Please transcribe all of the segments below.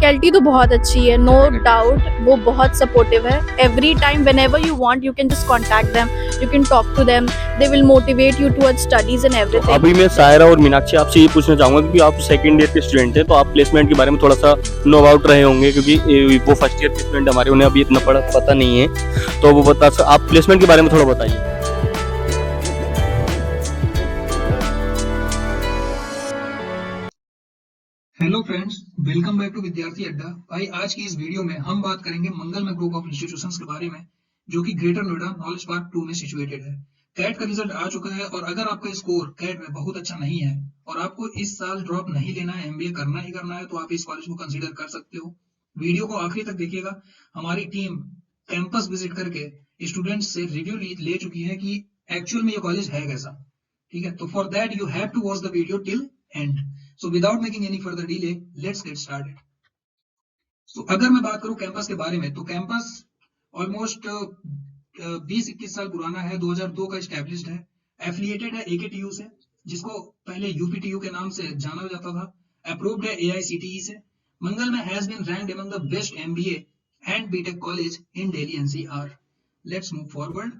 Faculty तो बहुत अच्छी है, नो डाउट, वो बहुत सपोर्टिव है। Every time whenever you want you can just contact them, you can talk to them, they will motivate you towards studies and everything. अभी मैं सायरा और मीनाक्षी आपसे ये पूछना चाहूंगा कि आप सेकंड ईयर के स्टूडेंट हैं, तो आप प्लेसमेंट के बारे में थोड़ा सा नो अबाउट रहे होंगे, क्योंकि वो फर्स्ट ईयर के स्टूडेंट हमारे, उन्हें अभी इतना पता नहीं है, तो वो आप प्लेसमेंट के बारे में थोड़ा बताइए। Hello friends, welcome back to Vidyarthi Adda. भाई आज की इस वीडियो में हम बात करेंगे मंगल में ग्रुप ऑफ इंस्टीट्यूशंस के बारे में, जो कि ग्रेटर नोएडा नॉलेज पार्क 2 में सिचुएटेड है। कैट का रिजल्ट आ चुका है और अगर आपका स्कोर कैट में बहुत अच्छा नहीं है और आपको इस साल ड्रॉप नहीं लेना है, एमबीए करना ही करना है, तो आप इस कॉलेज को कंसीडर कर सकते हो। वीडियो को आखिरी तक देखिएगा। हमारी टीम कैंपस विजिट करके स्टूडेंट्स से रिव्यू ले चुकी है कि एक्चुअल में ये कॉलेज है कैसा। ठीक है, तो for that you have to watch the video till end. So without making any further delay, let's get started. So अगर मैं बात करूं कैंपस के बारे में, तो कैंपस ऑलमोस्ट 20-21 साल पुराना है, 2002 का एस्टैब्लिश्ड है, एफिलिएटेड है एकेटीयू से, जिसको पहले यूपीटीयू के नाम से जाना जाता था, अप्रूव्ड है एआईसीटीई से। Mangalmay has been ranked among the best MBA and BTech college in Delhi NCR. Let's move forward.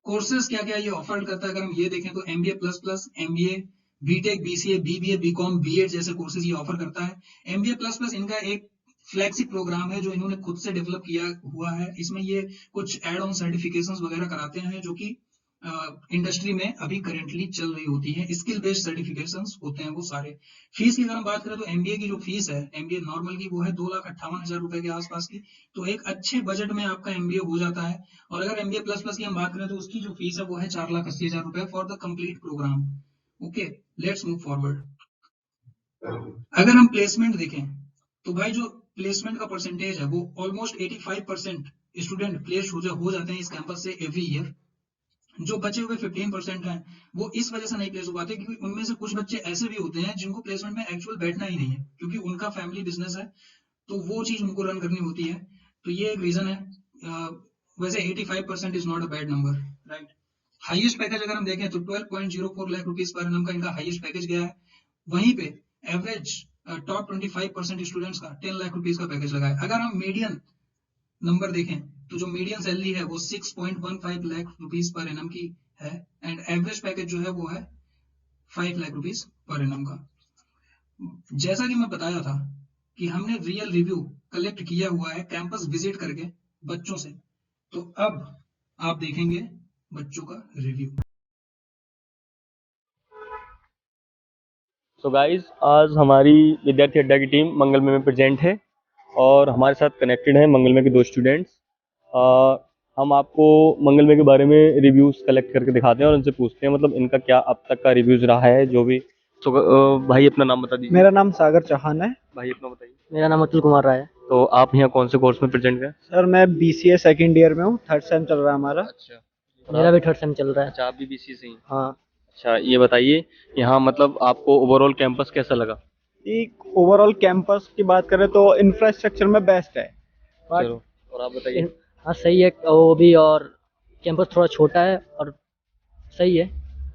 Courses क्या क्या ये ऑफर करता है, अगर हम ये देखें तो MBA plus plus, MBA, BTech, BCA, BBA, BCom, BEd जैसे कोर्सेज ये ऑफर करता है। एमबीए प्लस प्लस इनका एक फ्लैगशिप प्रोग्राम है जो इन्होंने खुद से डेवलप किया हुआ है। इसमें ये कुछ एड ऑन सर्टिफिकेशंस वगैरह कराते हैं जो कि इंडस्ट्री में अभी करेंटली चल रही होती है। स्किल बेस्ड सर्टिफिकेशंस होते हैं वो सारे। फीस की अगर हम बात करें तो एमबीए की जो फीस है, एमबीए नॉर्मल की, वो है 2,58,000 रुपए के आसपास की। तो एक अच्छे बजट में आपका एमबीए हो जाता है। और अगर एमबीए प्लस प्लस की हम बात करें तो उसकी जो फीस है वो है 4,80,000 रुपए for the complete programme. Okay, let's move forward. अगर हम प्लेसमेंट देखें तो भाई जो प्लेसमेंट का परसेंटेज है वो ऑलमोस्ट 85% स्टूडेंट प्लेस हो जाते हैं इस कैंपस से एवरी ईयर। जो बचे हुए 15% हैं वो इस वजह से नहीं प्लेस हो पाते क्योंकि उनमें से कुछ बच्चे ऐसे भी होते हैं जिनको प्लेसमेंट में एक्चुअल बैठना ही नहीं है, क्योंकि उनका फैमिली बिजनेस है, तो वो चीज उनको रन करनी होती है। तो ये एक रीजन है। वैसे 85% is not a bad number, right. Highest package अगर हम देखें तो 12.04 लाख रुपीस पर एनम का इनका हाईएस्ट पैकेज गया है। वहीं पे एवरेज टॉप 25% स्टूडेंट्स का 10 लाख रुपीस का पैकेज लगा है। अगर हम मीडियन नंबर देखें तो जो मीडियन सैलरी है वो 6.15 लाख रुपीस पर एनम की है एंड एवरेज पैकेज जो है वो है 5 लाख रुपीस पर एनम का। जैसा कि मैं बताया था कि हमने रियल रिव्यू कलेक्ट किया हुआ है कैंपस विजिट करके बच्चों से, तो अब आप देखेंगे बच्चों का रिव्यू। तो गाइज आज हमारी विद्यार्थी अड्डा की टीम मंगल में प्रेजेंट है और हमारे साथ कनेक्टेड हैं मंगल में के 2 स्टूडेंट्स। हम आपको मंगल में के बारे में रिव्यूज कलेक्ट करके दिखाते हैं और उनसे पूछते हैं मतलब इनका क्या अब तक का रिव्यूज रहा है जो भी। तो भाई अपना नाम बता दीजिए। मेरा नाम सागर चौहान है। भाई अपना बताइए। मेरा नाम अतुल कुमार राय है। तो आप यहाँ कौन से कोर्स में प्रेजेंट हैं? सर मैं बीसीए सेकंड ईयर में हूँ, 3rd सेम चल रहा है हमारा। अच्छा, मेरा भी 3rd सेम चल रहा है। अच्छा, आप भी बीसीए से ही? हाँ। अच्छा, ये बताइए यहाँ मतलब आपको ओवरऑल कैंपस कैसा लगा? एक ओवरऑल कैंपस की बात करें तो इंफ्रास्ट्रक्चर में बेस्ट है। चलो, और आप बताइए। हाँ सही है वो भी, और कैंपस थोड़ा छोटा है और सही है,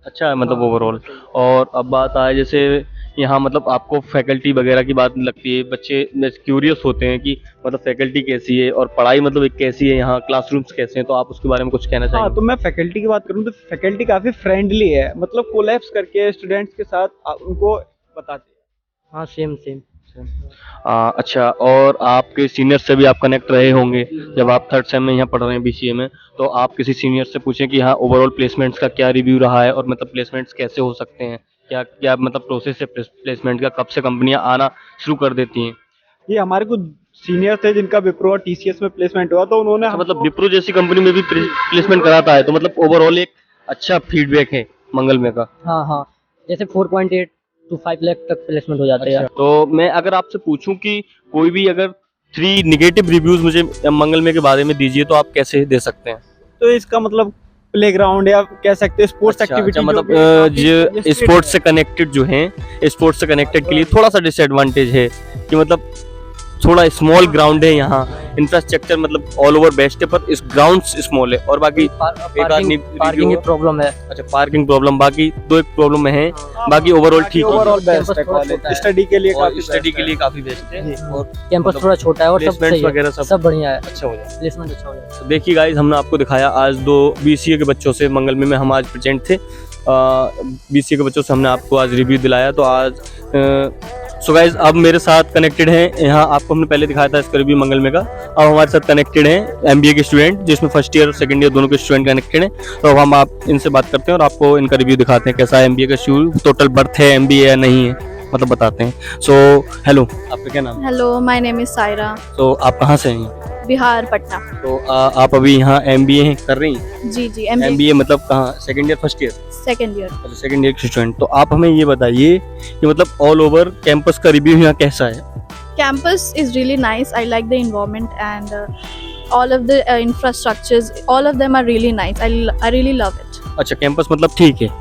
अच्छा है मतलब ओवरऑल। और अब बात आए जैसे यहाँ मतलब आपको फैकल्टी वगैरह की बात लगती है, बच्चे क्यूरियस होते हैं कि मतलब फैकल्टी कैसी है और पढ़ाई मतलब एक कैसी है, यहाँ क्लासरूम्स कैसे हैं, तो आप उसके बारे में कुछ कहना चाहेंगे? हाँ, तो मैं फैकल्टी की बात करूँ तो फैकल्टी काफी फ्रेंडली है, मतलब कोलैप्स करके स्टूडेंट्स के साथ उनको बताते हैं। हाँ सेम। अच्छा, और आपके सीनियर से भी आप कनेक्ट रहे होंगे जब आप 3rd सेम में यहाँ पढ़ रहे हैं बीसीए में, तो आप किसी सीनियर से पूछें कि हाँ ओवरऑल प्लेसमेंट्स का क्या रिव्यू रहा है और मतलब प्लेसमेंट्स कैसे हो सकते हैं, क्या क्या मतलब प्रोसेस है प्लेसमेंट का, कब से कंपनियां आना शुरू कर देती हैं? ये हमारे कुछ सीनियर थे जिनका विप्रो और टीसीएस में प्लेसमेंट हुआ, तो उन्होंने मतलब विप्रो जैसी कंपनी में भी प्लेसमेंट कराता है, तो मतलब ओवरऑल एक अच्छा फीडबैक है मंगल में का। हाँ, जैसे 4.8 to 5 लाख तक प्लेसमेंट हो जाते हैं। तो मैं अगर आपसे पूछूं कि कोई भी अगर 3 नेगेटिव रिव्यूज मुझे मंगल में के बारे में दीजिए तो आप कैसे दे सकते हैं? तो इसका मतलब प्लेग्राउंड या कह सकते हैं स्पोर्ट्स एक्टिविटी, मतलब जो स्पोर्ट्स से कनेक्टेड जो हैं, स्पोर्ट्स से कनेक्टेड के लिए थोड़ा सा डिसएडवांटेज है कि मतलब थोड़ा स्मॉल ग्राउंड है यहाँ, इंफ्रास्ट्रक्चर मतलब ऑल ओवर बेस्ट है, पर इस ग्राउंड स्मॉल है और बाकी एक आदमी पार्किंग की प्रॉब्लम है। अच्छा पार्किंग प्रॉब्लम, बाकी दो एक प्रॉब्लम है, बाकी ओवरऑल ठीक है, ओवरऑल बेस्ट campus है थोड़ा कॉलेज, छोटा है। स्टडी के लिए और काफी स्टडी best के है। लिए काफी बेस्ट है और कैंपस मतलब थोड़ा छोटा है और सब placements सही है, वगैरह सब बढ़िया है, अच्छा हो जाए। प्लेसमेंट अच्छा हो जाए। तो देखिए गाइज, हमने आपको दिखाया आज दो बीसीए के बच्चों से, मंगल में हम आज प्रेजेंट थे, बीसीए के बच्चों से हमने आपको आज रिव्यू दिलाया। तो आज सो गाइज अब मेरे साथ कनेक्टेड हैं, यहाँ आपको हमने पहले दिखाया था इसका रिव्यू मंगल में का, अब हमारे साथ कनेक्टेड हैं एमबीए के स्टूडेंट, जिसमें फर्स्ट ईयर और सेकंड ईयर दोनों के स्टूडेंट कनेक्टेड हैं। तो अब हम आप इनसे बात करते हैं और आपको इनका रिव्यू दिखाते हैं कैसा है एमबीए का शुरू, टोटल बर्थ है एमबीए या नहीं है, मतलब बताते हैं। सो हेलो, आपका क्या नाम है? Hello, my name is Saira, तो आप कहाँ से हैं? बिहार पटना। तो आप अभी यहाँ एमबीए कर रही हैं? जी जी, MBA एमबीए मतलब कहाँ, second year first year? Second year. अच्छा सेकंड ईयर के स्टूडेंट। तो आप हमें ये बताइए कि मतलब ऑल ओवर कैंपस का रिव्यू यहाँ कैसा है? Campus is really nice. I like the environment and all of the infrastructures. All of them are really nice. I really love it. अच्छा कैंपस मतलब ठीक है।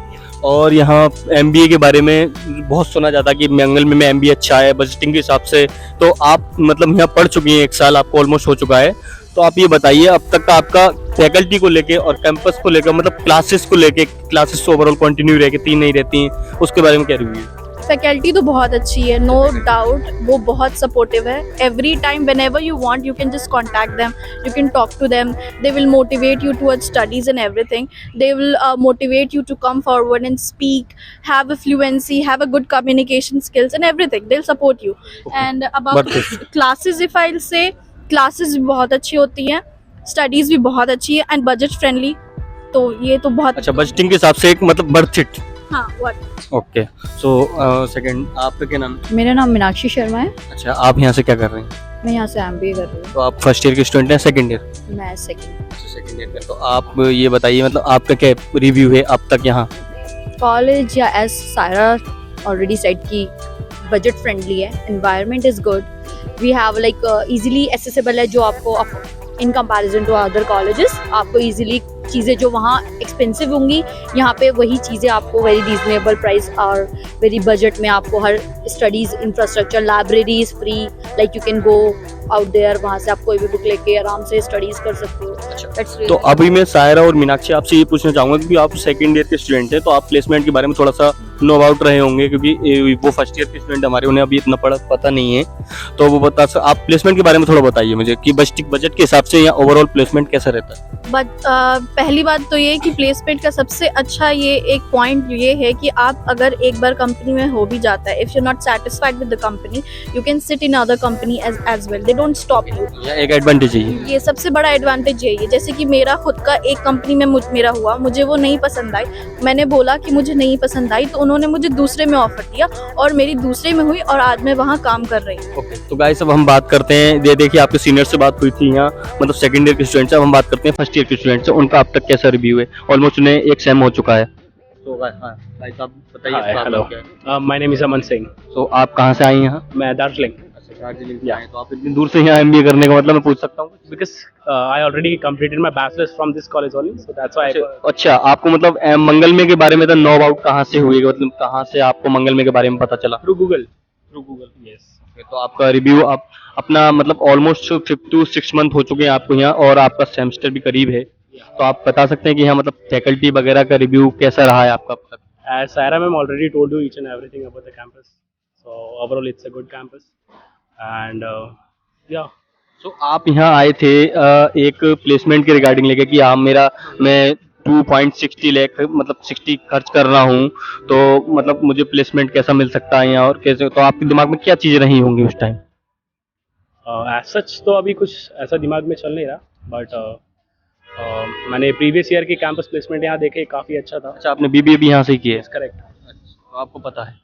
और यहाँ एमबीए के बारे में बहुत सुना जाता है कि मंगल में एमबीए अच्छा है बजटिंग के हिसाब से, तो आप मतलब यहाँ पढ़ चुकी हैं, एक साल आपको ऑलमोस्ट हो चुका है, तो आप ये बताइए अब तक का आपका फैकल्टी को लेके और कैंपस को लेकर, मतलब क्लासेस को लेके, क्लासेस तो ओवरऑल कंटिन्यू रह के 3 नहीं रहती हैं, उसके बारे में क्या रिव्यू है? फैकल्टी तो बहुत अच्छी है, नो डाउट, वो बहुत सपोर्टिव है। Every time whenever you want you can just contact them, you can talk to them, they will motivate you towards studies and everything, they will motivate you to come forward and speak, have a fluency, have a good communication skills and everything, they'll support you. And about classes, if I'll say, classes भी बहुत अच्छी होती हैं, studies भी बहुत अच्छी है and budget friendly, तो ये तो बहुत अच्छा बजटिंग के हिसाब से एक मतलब बर्थ इट। हाँ व्हाट। ओके सो सेकंड, आपका क्या नाम? मेरा नाम मीनाक्षी शर्मा है। अच्छा आप यहाँ से क्या कर रहे हैं? मैं यहाँ से एमबीए कर रही तो आप फर्स्ट ईयर के स्टूडेंट हैं, सेकंड ईयर? हूँ। मैं सेकंड। सेकंड ईयर का। तो आप ये बताइए मतलब आपका क्या रिव्यू है अब तक यहाँ? कॉलेज या एज सारा ऑलरेडी सेड की बजट फ्रेंडली है, environment is good, we have like easily accessible है, जो आपको in comparison to other colleges आपको इजीली चीज़ें जो वहाँ एक्सपेंसिव होंगी, यहाँ पे वही चीज़ें आपको वेरी रीजनेबल प्राइस और वेरी बजट में आपको हर studies infrastructure, libraries free, like you can go out there, वहाँ से आप कोई भी बुक लेके आराम से स्टडीज़ कर सकते हो। That's really तो अभी मैं सायरा और मीनाक्षी आपसे ये पूछना चाहूंगा क्योंकि आप सेकंड ईयर के स्टूडेंट हैं, तो आप प्लेसमेंट के बारे में थोड़ा सा नो अबाउट रहे होंगे, क्योंकि वो फर्स्ट ईयर के स्टूडेंट हमारे, उन्हें अभी इतना पता नहीं है, तो वो आप प्लेसमेंट के बारे में थोड़ा बताइए मुझे कि बजट के हिसाब से या ओवरऑल प्लेसमेंट कैसा रहता है? बट पहली बात तो ये कि प्लेसमेंट का सबसे अच्छा ये एक पॉइंट ये है कि आप अगर एक बार कंपनी में हो भी जाता है, if you not satisfied with the company, you can sit in other company as well, they don't stop you. एक एडवांटेज है ये सबसे बड़ा एडवांटेज यही है। जैसे कि मेरा खुद का एक कंपनी में मेरा हुआ, मुझे वो नहीं पसंद आई, मैंने बोला कि मुझे नहीं पसंद आई, तो उन्होंने मुझे दूसरे में ऑफर दिया और मेरी दूसरे में हुई और आज मैं वहाँ काम कर रही हूँ। ओके तो गाइस अब हम बात करते हैं, ये देखिए आपके सीनियर से बात हुई थी यहाँ, मतलब सेकंड ईयर के स्टूडेंट से, अब हम बात करते हैं फर्स्ट ईयर के स्टूडेंट से, उनका अब तक कैसा रिव्यू है? ऑलमोस्ट उन्हें एक सेम हो चुका है। तो भाई साहब बताइए Hi, इसका hello. क्या है? My name is Aman Singh. तो आप कहाँ से आई यहाँ? मैं दार्जिलिंग दार्जिलिंग से आए, तो आप इतनी दूर से यहाँ एमबीए करने का मतलब मैं पूछ सकता हूँ? because I already completed my bachelor's from this college only, so that's why. अच्छा आपको मतलब मंगलमे के बारे में तो नो अबाउट कहाँ से हुई, मतलब कहाँ से आपको मंगलमे के बारे में पता चला? Through Google. Yes. तो आपका रिव्यू आप अपना मतलब ऑलमोस्ट 5 to 6 मंथ हो चुके हैं आपको यहाँ, और आपका सेमेस्टर भी करीब है, तो आप बता सकते हैं कि यहाँ मतलब फैकल्टी वगैरह का रिव्यू कैसा रहा है आपका अब तक? As Sarah ma'am already told you each and everything about the campus, so overall it's a good campus, and yeah. तो आप यहाँ आए थे एक प्लेसमेंट के रिगार्डिंग लेके कि हाँ मैं 2.60 लाख मतलब 60 खर्च कर रहा हूँ, तो मतलब मुझे प्लेसमेंट कैसा मिल सकता है यहाँ और कैसे, तो आपके दिमाग में क्या चीज़ें रही होंगी उस टाइम? As such तो अभी कुछ ऐसा दिमाग में चल नहीं रहा, बट मैंने प्रीवियस ईयर के कैंपस प्लेसमेंट यहाँ देखे, काफ़ी अच्छा था। अच्छा आपने बीबीए भी यहाँ से ही किया है? करेक्ट। तो आपको पता है।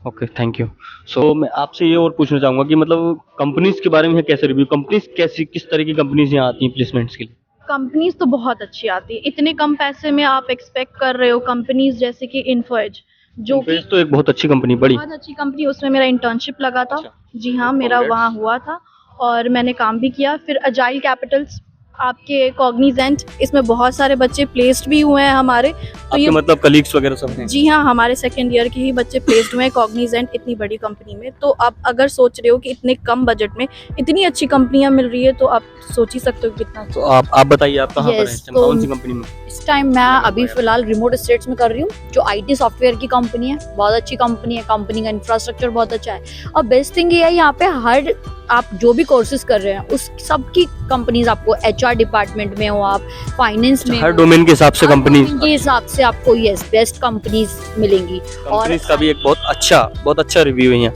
Okay thank you. सो मैं आपसे ये और पूछना चाहूँगा कि मतलब कंपनीज के बारे में कैसे रिव्यू, कंपनीज कैसी किस तरह की कंपनीज यहाँ आती हैं प्लेसमेंट्स के लिए? कंपनीज तो बहुत अच्छी आती है, इतने कम पैसे में आप एक्सपेक्ट कर रहे हो कंपनीज जैसे कि इन्फोएज, जो कि तो एक बहुत अच्छी कंपनी, बड़ी बहुत अच्छी कंपनी, उसमें मेरा इंटर्नशिप लगा था। अच्छा। जी हाँ, मेरा Congrats. वहाँ हुआ था और मैंने काम भी किया। फिर अजाइल कैपिटल्स आपके कॉग्निजेंट, इसमें बहुत सारे बच्चे प्लेस्ड भी हुए हैं हमारे, तो आपके ये मतलब कलीग्स वगैरह सब हैं? जी हाँ, हमारे सेकेंड ईयर के ही बच्चे प्लेस्ड हुए हैं कॉग्निजेंट इतनी बड़ी कंपनी में। तो आप अगर सोच रहे हो कि इतने कम बजट में इतनी अच्छी कंपनियां मिल रही है तो आप सोच ही सकते हो कितना अच्छा। तो आप बताइए आप कहाँ पर हैं Yes, इस टाइम, तो- कौन सी कंपनी में? इस टाइम मैं अभी फिलहाल रिमोट स्टेट्स में कर रही हूँ, जो आईटी सॉफ्टवेयर की कंपनी है। बहुत अच्छी कंपनी है, कंपनी का इंफ्रास्ट्रक्चर बहुत अच्छा है और बेस्ट थिंग ये है यहाँ पे हर आप जो भी कोर्सेज कर रहे हैं उस सब की कंपनीज आपको एचआर डिपार्टमेंट में हो, आप फाइनेंस में हर हो, डोमेन के हिसाब से हर कंपनी domain के हिसाब से आपको यस बेस्ट कंपनीज मिलेंगी। कंपनीज का भी एक बहुत अच्छा रिव्यू है यहाँ।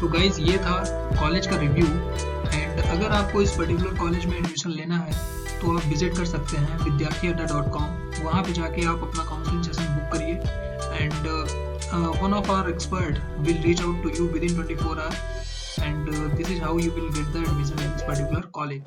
सो गाइज ये था कॉलेज का रिव्यू। एंड अगर आपको इस पर्टिकुलर कॉलेज में एडमिशन लेना है तो आप विजिट कर सकते हैं vidyarthiadda.com। वहाँ पे जाके आप अपना काउंसलिंग सेशन बुक करिए and one of our expert will reach out to you within 24 hour and this is how you will get the admission in this particular college.